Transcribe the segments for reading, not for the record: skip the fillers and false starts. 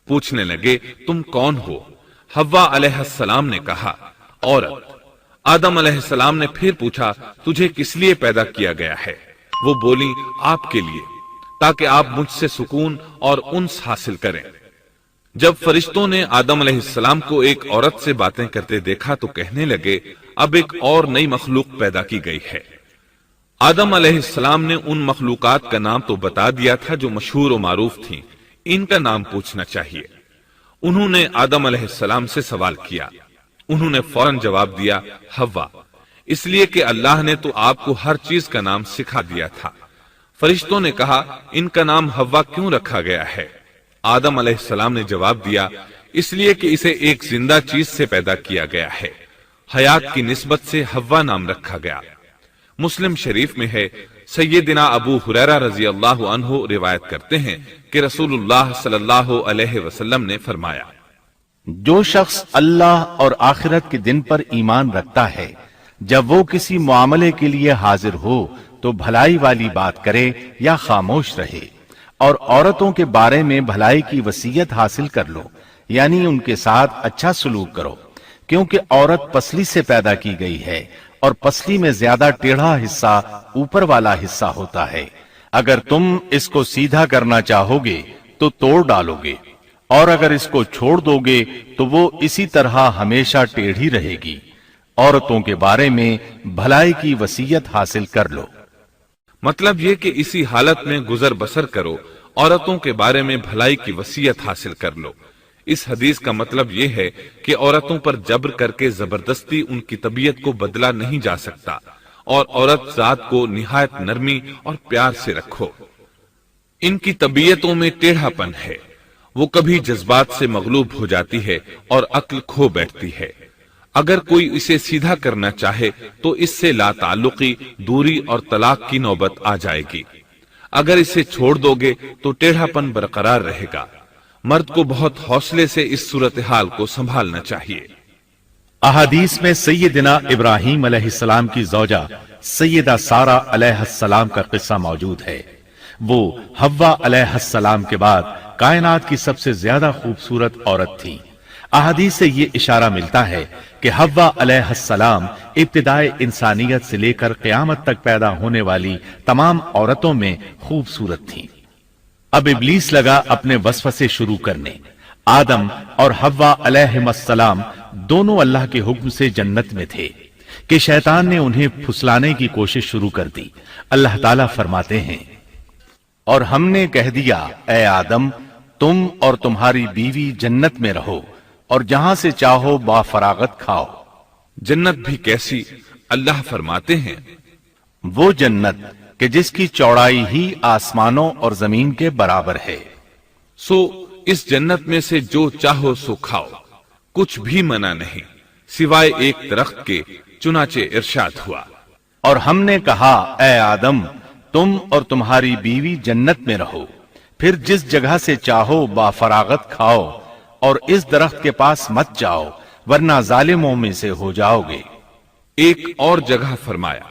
پوچھنے لگے تم کون ہو؟ حوا علیہ السلام نے کہا عورت۔ آدم علیہ السلام نے پھر پوچھا تجھے کس لیے پیدا کیا گیا ہے؟ وہ بولی آپ کے لیے، تاکہ آپ مجھ سے سکون اور انس حاصل کریں۔ جب فرشتوں نے آدم علیہ السلام کو ایک عورت سے باتیں کرتے دیکھا تو کہنے لگے اب ایک اور نئی مخلوق پیدا کی گئی ہے۔ آدم علیہ السلام نے ان مخلوقات کا نام تو بتا دیا تھا جو مشہور و معروف تھیں، ان کا نام پوچھنا چاہیے۔ انہوں نے آدم علیہ السلام سے سوال کیا، انہوں نے فوراً جواب دیا حوا، اس لیے کہ اللہ نے تو آپ کو ہر چیز کا نام سکھا دیا تھا۔ فرشتوں نے کہا ان کا نام حوا کیوں رکھا گیا ہے؟ آدم علیہ السلام نے جواب دیا اس لیے کہ اسے ایک زندہ چیز سے پیدا کیا گیا ہے، حیات کی نسبت سے حوا نام رکھا گیا۔ مسلم شریف میں ہے، سیدنا ابو ہریرہ رضی اللہ عنہ روایت کرتے ہیں کہ رسول اللہ صلی اللہ علیہ وسلم نے فرمایا جو شخص اللہ اور آخرت کے دن پر ایمان رکھتا ہے، جب وہ کسی معاملے کے لیے حاضر ہو تو بھلائی والی بات کرے یا خاموش رہے، اور عورتوں کے بارے میں بھلائی کی وصیت حاصل کر لو، یعنی ان کے ساتھ اچھا سلوک کرو، کیونکہ عورت پسلی سے پیدا کی گئی ہے اور پسلی میں زیادہ ٹیڑھا حصہ اوپر والا حصہ ہوتا ہے۔ اگر تم اس کو سیدھا کرنا چاہو گے تو توڑ ڈالو گے، اور اگر اس کو چھوڑ دو گے تو وہ اسی طرح ہمیشہ ٹیڑھی رہے گی۔ عورتوں کے بارے میں بھلائی کی وصیت حاصل کر لو۔ مطلب یہ کہ اسی حالت میں گزر بسر کرو، عورتوں کے بارے میں بھلائی کی وصیت حاصل کر لو۔ اس حدیث کا مطلب یہ ہے کہ عورتوں پر جبر کر کے زبردستی ان کی طبیعت کو بدلا نہیں جا سکتا، اور عورت ذات کو نہایت نرمی اور پیار سے رکھو۔ ان کی طبیعتوں میں ٹیڑھا پن ہے، وہ کبھی جذبات سے مغلوب ہو جاتی ہے اور عقل کھو بیٹھتی ہے۔ اگر کوئی اسے سیدھا کرنا چاہے تو اس سے لا تعلقی، دوری اور طلاق کی نوبت آ جائے گی۔ اگر اسے چھوڑ دو گے تو ٹیڑھا پن برقرار رہے گا۔ مرد کو بہت حوصلے سے اس صورتحال کو سنبھالنا چاہیے۔ احادیث میں سیدنا ابراہیم علیہ السلام کی زوجہ سیدہ سارہ علیہ السلام کا قصہ موجود ہے۔ وہ حوا علیہ السلام کے بعد کائنات کی سب سے زیادہ خوبصورت عورت تھی۔ احادیث سے یہ اشارہ ملتا ہے کہ حوا علیہ السلام ابتدائے انسانیت سے لے کر قیامت تک پیدا ہونے والی تمام عورتوں میں خوبصورت تھیں۔ اب ابلیس لگا اپنے وسوسے شروع کرنے۔ آدم اور حوا علیہ السلام دونوں اللہ کے حکم سے جنت میں تھے کہ شیطان نے انہیں پھسلانے کی کوشش شروع کر دی۔ اللہ تعالیٰ فرماتے ہیں اور ہم نے کہہ دیا اے آدم تم اور تمہاری بیوی جنت میں رہو اور جہاں سے چاہو با فراغت کھاؤ۔ جنت بھی کیسی؟ اللہ فرماتے ہیں وہ جنت کہ جس کی چوڑائی ہی آسمانوں اور زمین کے برابر ہے۔ سو اس جنت میں سے جو چاہو سو کھاؤ، کچھ بھی منع نہیں سوائے ایک درخت کے، چنانچہ ارشاد ہوا اور ہم نے کہا اے آدم تم اور تمہاری بیوی جنت میں رہو، پھر جس جگہ سے چاہو با فراغت کھاؤ، اور اس درخت کے پاس مت جاؤ ورنہ ظالموں میں سے ہو جاؤ گے۔ ایک اور جگہ فرمایا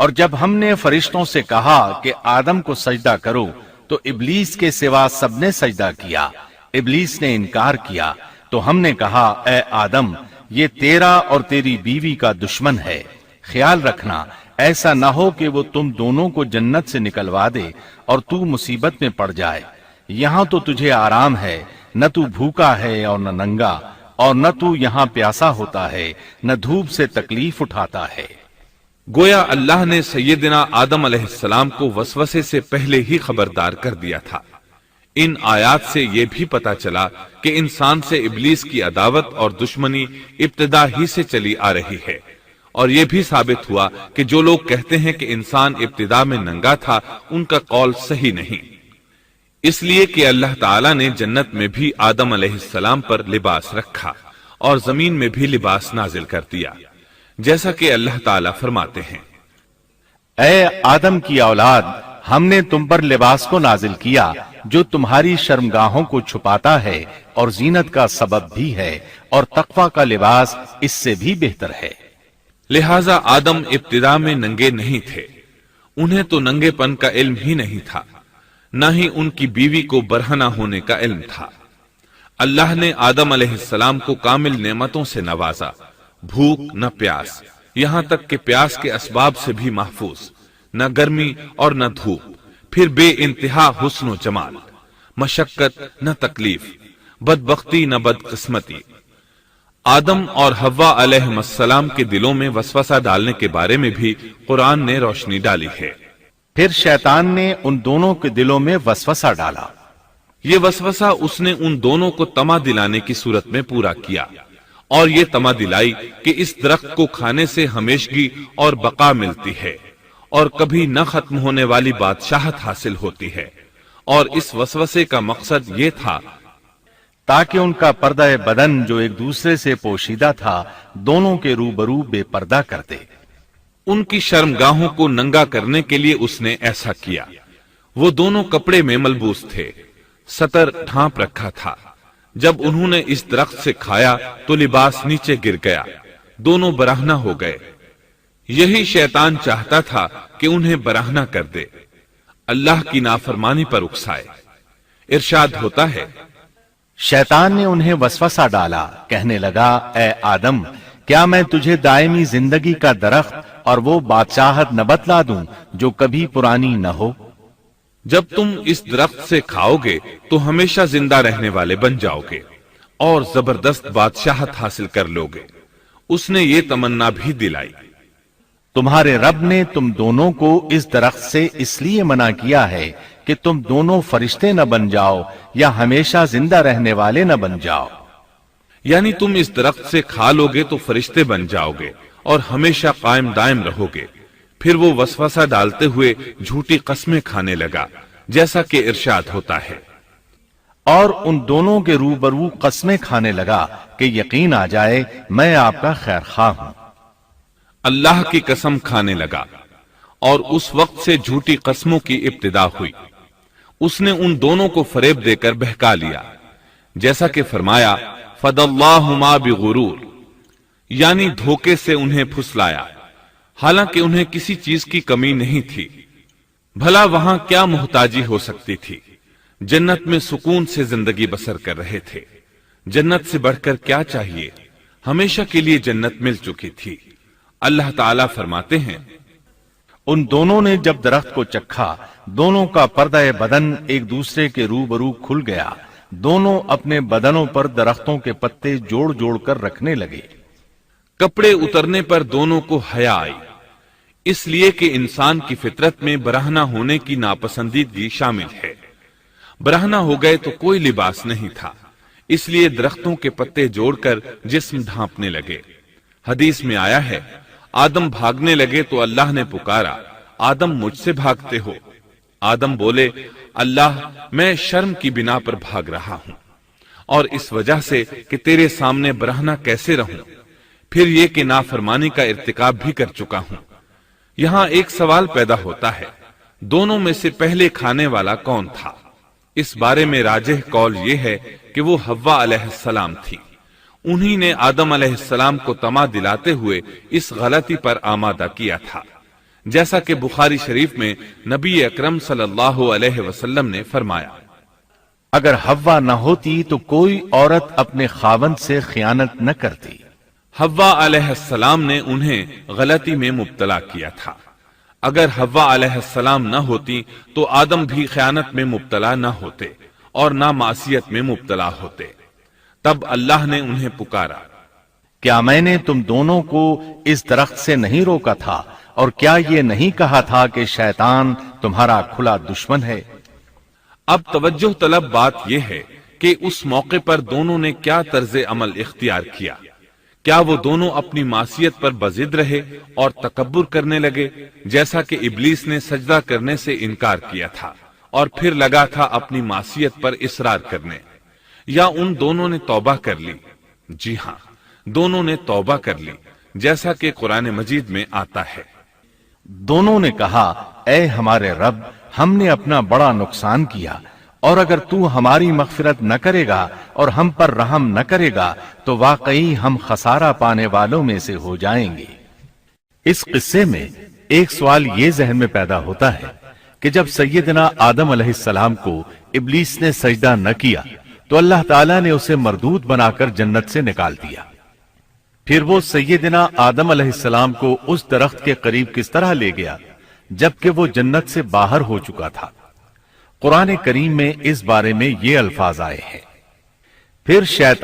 اور جب ہم نے فرشتوں سے کہا کہ آدم کو سجدہ کرو تو ابلیس کے سوا سب نے سجدہ کیا، ابلیس نے انکار کیا۔ تو ہم نے کہا اے آدم یہ تیرا اور تیری بیوی کا دشمن ہے، خیال رکھنا ایسا نہ ہو کہ وہ تم دونوں کو جنت سے نکلوا دے اور تو مصیبت میں پڑ جائے۔ یہاں تو تجھے آرام ہے، نہ تو بھوکا ہے اور نہ ننگا، اور نہ تو یہاں پیاسا ہوتا ہے، نہ دھوپ سے تکلیف اٹھاتا ہے۔ گویا اللہ نے سیدنا آدم علیہ السلام کو وسوسے سے پہلے ہی خبردار کر دیا تھا۔ ان آیات سے یہ بھی پتا چلا کہ انسان سے ابلیس کی عداوت اور دشمنی ابتدا ہی سے چلی آ رہی ہے، اور یہ بھی ثابت ہوا کہ جو لوگ کہتے ہیں کہ انسان ابتدا میں ننگا تھا ان کا قول صحیح نہیں، اس لیے کہ اللہ تعالیٰ نے جنت میں بھی آدم علیہ السلام پر لباس رکھا اور زمین میں بھی لباس نازل کر دیا، جیسا کہ اللہ تعالیٰ فرماتے ہیں اے آدم کی اولاد ہم نے تم پر لباس کو نازل کیا جو تمہاری شرمگاہوں کو چھپاتا ہے اور زینت کا سبب بھی ہے، اور تقوی کا لباس اس سے بھی بہتر ہے۔ لہذا آدم ابتدا میں ننگے نہیں تھے، انہیں تو ننگے پن کا علم ہی نہیں تھا، نہ ہی ان کی بیوی کو برہنہ ہونے کا علم تھا۔ اللہ نے آدم علیہ السلام کو کامل نعمتوں سے نوازا، بھوک نہ پیاس، یہاں تک کہ پیاس کے اسباب سے بھی محفوظ، نہ گرمی اور نہ دھوپ، پھر بے انتہا حسن و جمال، مشقت نہ تکلیف، بدبختی نہ بدقسمتی۔ آدم اور حوا علیہ السلام کے دلوں میں وسوسہ ڈالنے کے بارے میں بھی قرآن نے روشنی ڈالی ہے۔ پھر شیطان نے ان دونوں کے دلوں میں وسوسہ ڈالا۔ یہ وسوسہ اس نے ان دونوں کو طمع دلانے کی صورت میں پورا کیا، اور یہ طمع دلائی کہ اس درخت کو کھانے سے ہمیشگی اور بقا ملتی ہے اور کبھی نہ ختم ہونے والی بادشاہت حاصل ہوتی ہے، اور اس وسوسے کا مقصد یہ تھا تاکہ ان کا پردہ بدن جو ایک دوسرے سے پوشیدہ تھا دونوں کے روبرو بے پردہ کر دے۔ ان کی شرمگاہوں کو ننگا کرنے کے لیے اس نے ایسا کیا۔ وہ دونوں کپڑے میں ملبوس تھے، ستر ڈھانپ رکھا تھا۔ جب انہوں نے اس درخت سے کھایا تو لباس نیچے گر گیا، دونوں برہنہ ہو گئے۔ یہی شیطان چاہتا تھا کہ انہیں برہنہ کر دے، اللہ کی نافرمانی پر اکسائے۔ ارشاد ہوتا ہے، شیطان نے انہیں وسوسہ ڈالا، کہنے لگا، اے آدم، کیا میں تجھے دائمی زندگی کا درخت اور وہ بادشاہت نہ بتلا دوں جو کبھی پرانی نہ ہو؟ جب تم اس درخت سے کھاؤ گے تو ہمیشہ زندہ رہنے والے بن جاؤ گے اور زبردست بادشاہت حاصل کر لو گے۔ اس نے یہ تمنا بھی دلائی۔ تمہارے رب نے تم دونوں کو اس درخت سے اس لیے منع کیا ہے کہ تم دونوں فرشتے نہ بن جاؤ یا ہمیشہ زندہ رہنے والے نہ بن جاؤ۔ یعنی تم اس درخت سے کھا لو گے تو فرشتے بن جاؤ گے اور ہمیشہ قائم دائم رہو گے۔ پھر وہ وسوسہ ڈالتے ہوئے جھوٹی قسمیں کھانے لگا، جیسا کہ ارشاد ہوتا ہے، اور ان دونوں کے روبرو قسمیں کھانے لگا کہ یقین آ جائے میں آپ کا خیر خواہ ہوں۔ اللہ کی قسم کھانے لگا، اور اس وقت سے جھوٹی قسموں کی ابتدا ہوئی۔ اس نے ان دونوں کو فریب دے کر بہکا لیا، جیسا کہ فرمایا، فَدَلَّاهُمَا بِغُرُورٍ، یعنی دھوکے سے انہیں پھسلایا، حالانکہ انہیں کسی چیز کی کمی نہیں تھی۔ بھلا وہاں کیا محتاجی ہو سکتی تھی؟ جنت میں سکون سے زندگی بسر کر رہے تھے، جنت سے بڑھ کر کیا چاہیے؟ ہمیشہ کے لیے جنت مل چکی تھی۔ اللہ تعالیٰ فرماتے ہیں، ان دونوں نے جب درخت کو چکھا دونوں کا پردہ بدن ایک دوسرے کے روبرو کھل گیا، دونوں اپنے بدنوں پر درختوں کے پتے جوڑ جوڑ کر رکھنے لگے۔ کپڑے اترنے پر دونوں کو حیا آئی، اس لیے کہ انسان کی فطرت میں برہنہ ہونے کی ناپسندیدگی شامل ہے۔ برہنہ ہو گئے تو کوئی لباس نہیں تھا، اس لیے درختوں کے پتے جوڑ کر جسم ڈھانپنے لگے۔ حدیث میں آیا ہے، آدم بھاگنے لگے تو اللہ نے پکارا، آدم مجھ سے بھاگتے ہو؟ آدم بولے، اللہ میں شرم کی بنا پر بھاگ رہا ہوں، اور اس وجہ سے کہ تیرے سامنے برہنہ کیسے رہوں، پھر یہ کہ نافرمانی کا ارتکاب بھی کر چکا ہوں۔ یہاں ایک سوال پیدا ہوتا ہے، دونوں میں سے پہلے کھانے والا کون تھا؟ اس بارے میں راجح قول یہ ہے کہ وہ حوا علیہ السلام تھی۔ انہی نے آدم علیہ السلام کو طمع دلاتے ہوئے اس غلطی پر آمادہ کیا تھا، جیسا کہ بخاری شریف میں نبی اکرم صلی اللہ علیہ وسلم نے فرمایا، اگر حوا نہ ہوتی تو کوئی عورت اپنے خاوند سے خیانت نہ کرتی۔ حوا علیہ السلام نے انہیں غلطی میں مبتلا کیا تھا۔ اگر حوا علیہ السلام نہ ہوتی تو آدم بھی خیانت میں مبتلا نہ ہوتے اور نہ معصیت میں مبتلا ہوتے۔ تب اللہ نے انہیں پکارا، کیا میں نے تم دونوں کو اس درخت سے نہیں روکا تھا، اور کیا یہ نہیں کہا تھا کہ شیطان تمہارا کھلا دشمن ہے؟ اب توجہ طلب بات یہ ہے کہ اس موقع پر دونوں نے کیا طرز عمل اختیار کیا۔ کیا وہ دونوں اپنی معصیت پر بضد رہے اور تکبر کرنے لگے، جیسا کہ ابلیس نے سجدہ کرنے سے انکار کیا تھا اور پھر لگا تھا اپنی معصیت پر اصرار کرنے، یا ان دونوں نے توبہ کر لی؟ جی ہاں، دونوں نے توبہ کر لی، جیسا کہ قرآن مجید میں آتا ہے، دونوں نے کہا، اے ہمارے رب، ہم نے اپنا بڑا نقصان کیا، اور اگر تو ہماری مغفرت نہ کرے گا اور ہم پر رحم نہ کرے گا تو واقعی ہم خسارہ پانے والوں میں سے ہو جائیں گے۔ اس قصے میں ایک سوال یہ ذہن میں پیدا ہوتا ہے کہ جب سیدنا آدم علیہ السلام کو ابلیس نے سجدہ نہ کیا تو اللہ تعالیٰ نے اسے مردود بنا کر جنت سے نکال دیا۔ پھر وہ سیدنا آدم علیہ السلام کو اس درخت کے قریب کس طرح لے گیا جبکہ وہ جنت سے باہر ہو چکا تھا۔ قرآن کریم میں اس بارے میں یہ الفاظ آئے ہیں، پھر شیطان